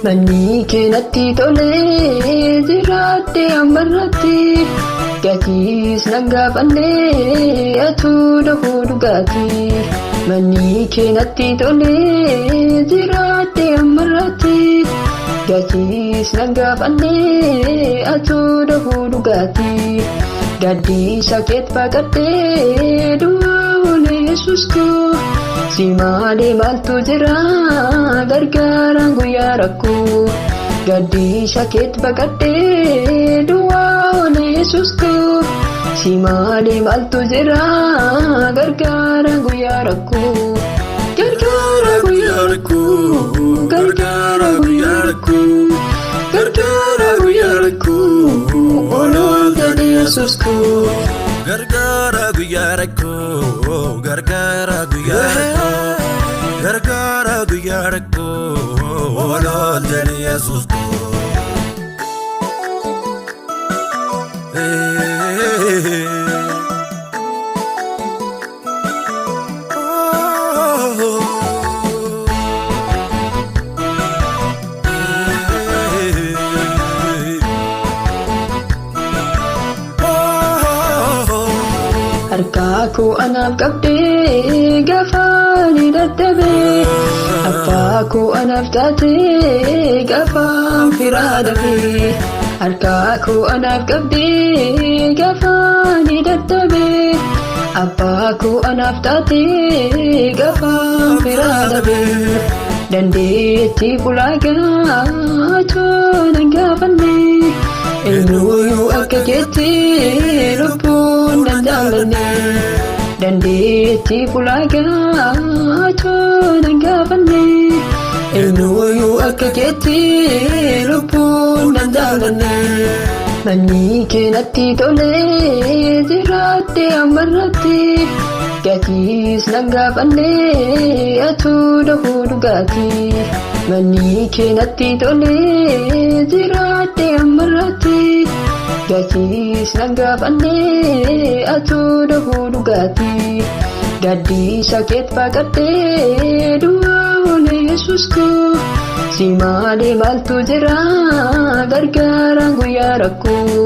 Manni keenatti tolee jiraate ammarratti gatiis nan gaafannee atuu dhahuu dhugaati. Manni keenatti tolee jiraate ammarratti gatiis nan gaafannee atuu dhahuu dhugaati. Gaddisa keet baqadhee du'aa Yesuus koo si malee maaltu jira gargaaraan guyyaa rakkoo. Gaddisa keet baqadhee du'aa Yesuus koo si malee maaltu jira gargaaraan guyyaa rakkoo. Gargaara guyyaa rakkoo, gargaara guyyaa rakkoo, gargaara guyyaa rakkoo, oololta Yesuus koo. Gargaara guyyaa rakkoo, gargaara guyyaa rakkoo, gargaara guyyaa rakkoo, oololta Yesuus koo. Harka koo anaaf qabdee gaafa ni dadhabee, abbaa koo anaaf taatee gaafa firaa dhabee. Harka koo anaaf qabdee gaafa ni dadhabee, abbaa koo anaaf taatee gaafa firaa dhabee. Dandeettii ulaagaa nan gaafannee, eenyuyyuu akka keetti lubbuun nan jaallanne. Dandeettii ulaagaa nan gaafannee, eenyuyyuu akka keetti lubbuun nan jaallanne. Manni keenatti tolee jiraate ammarratti gatiis nan gaafannee atuu dhahuu dhugaati. Manni keenatti tolee jiraate ammarratti gatiis nan gaafannee atuu dhahuu dhugaati. Gaddisa keet baqadhee du'aa Yesuus koo si malee maaltu jira gargaaraan guyyaa rakkoo.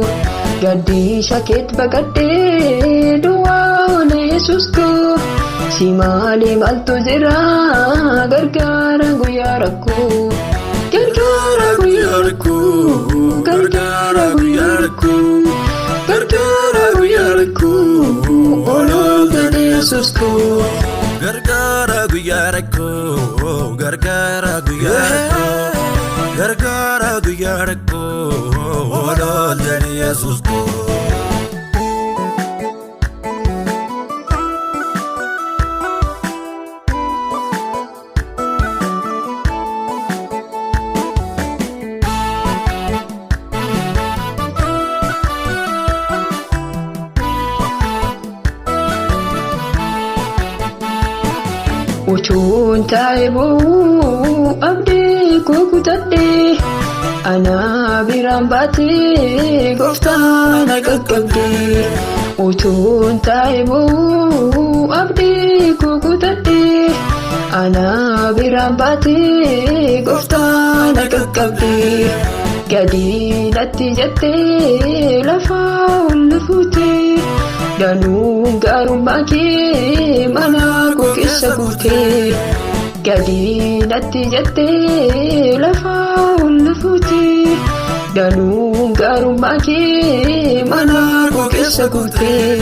Gaddisa keet baqadhee du'aa Yesuus koo si malee maaltu jira gargaaraan guyyaa rakkoo. Gargaara guyyaa rakkoo, gargaara guyyaa rakkoo, gargaara guyyaa rakkoo, oololta Yesuus koo. Gargaara guyyaa rakkoo, gargaara guyyaa rakkoo, gargaara guyyaa rakkoo, oololta Yesuus koo. Utuun taa'ee boo'u abdii koo kutadhee, ana biraan baatee gooftaa na qaqqabdee. Utuun taa'ee boo'u abdii koo kutadhee, ana biraan baatee gooftaa na qaqqabdee. Gadi natti jettee lafaa ol fuutee, danuun gaarummaa kee mana koo keessa guutee. Gadi natti jettee lafaa ol fuutee, danuun gaarummaa kee mana koo keessa guutee.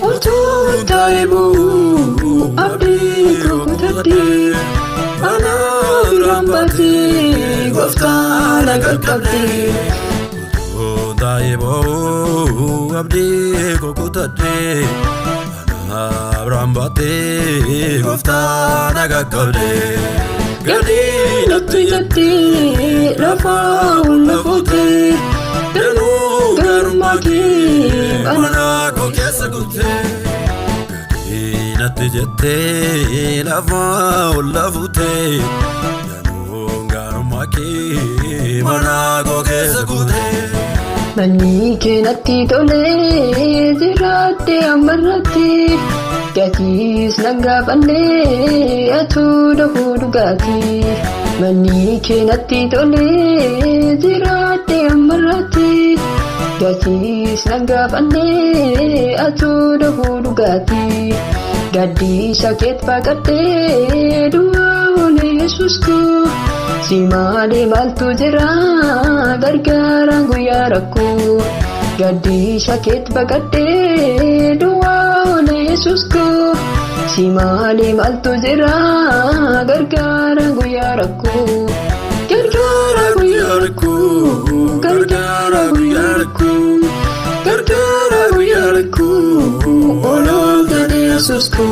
Utuun taa'ee boo'u abdii koo kutadhee, ana biraan baatee gooftaa na qaqqabdee. Utuun taa'ee boo'u abdii koo kutadhee, ana biraan baatee gooftaa na qaqqabdee. Gadi natti jettee lafaa ol fuutee, danuun gaarummaa kee mana koo keessa guutee. Gadi natti jettee lafaa ol fuutee, danuun gaarummaa kee mana koo keessa guutee. Manni keenatti tolee jiraate ammarratti gatis nanggafanne atuudha hudugati manni keenatti tole jiraate ammarratti gatis nanggafanne atuudha hudugati gaddisa keet baqadhe du'aawole Yesuus ko si malee maaltu jira gargaaraan guyyaa rakkoo gaddisa keet baqadhe du'aawole Yesuus ko si malee maaltu jira gargaaraan guyyaa rakkoo gargaara guyyaa rakkoo gargaara guyyaa rakkoo gargaara guyyaa rakkoo olooltee Yesuus ko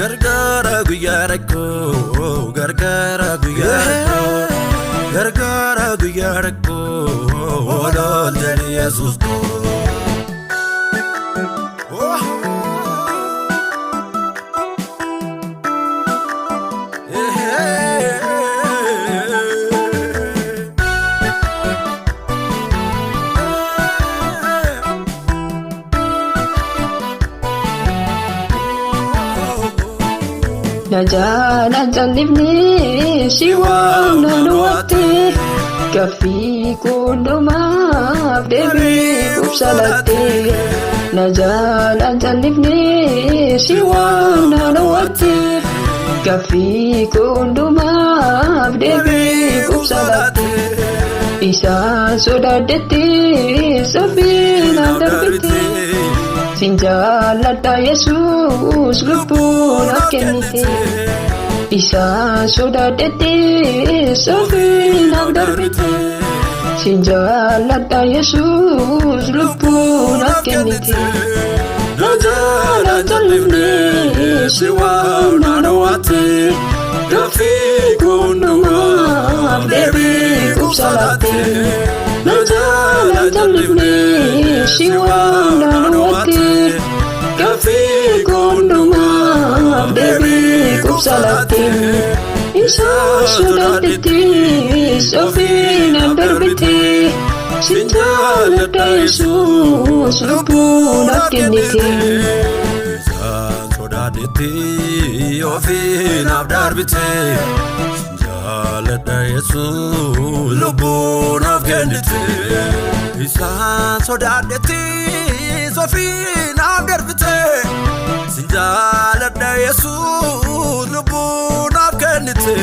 gargaara guyyaa rakkoo gargaara guyyaa rakkoo gargaara guyyaa rakkoo olooltee Yesuus ko Najalan jalibne siwa nanuate kafi kunduma debi kupsalate Najalan jalibne siwa nanuate kafi kunduma debi kupsalate Isa sodadete safina darbite Sinjalata Yesus lubbuun kennite isa sodadete safinaaf darbite Sinjalata Yesus lubbuun kennite Najaala jalifne siwaa naanawate gaaffii hundumaaf deebii kubsalate Najaala jalifne siwaa naanawate gaaffii hundumaaf deebii kubsalate isa sodadete safinaaf darbite Sinjalata Yesus lubbuun kennite Isaan sodadete ofinaaf darbite Sinjalata Yesus lubbuun kennite Isaan sodadete ofinaaf darbite Sinjalata Yesus lubbuun kennite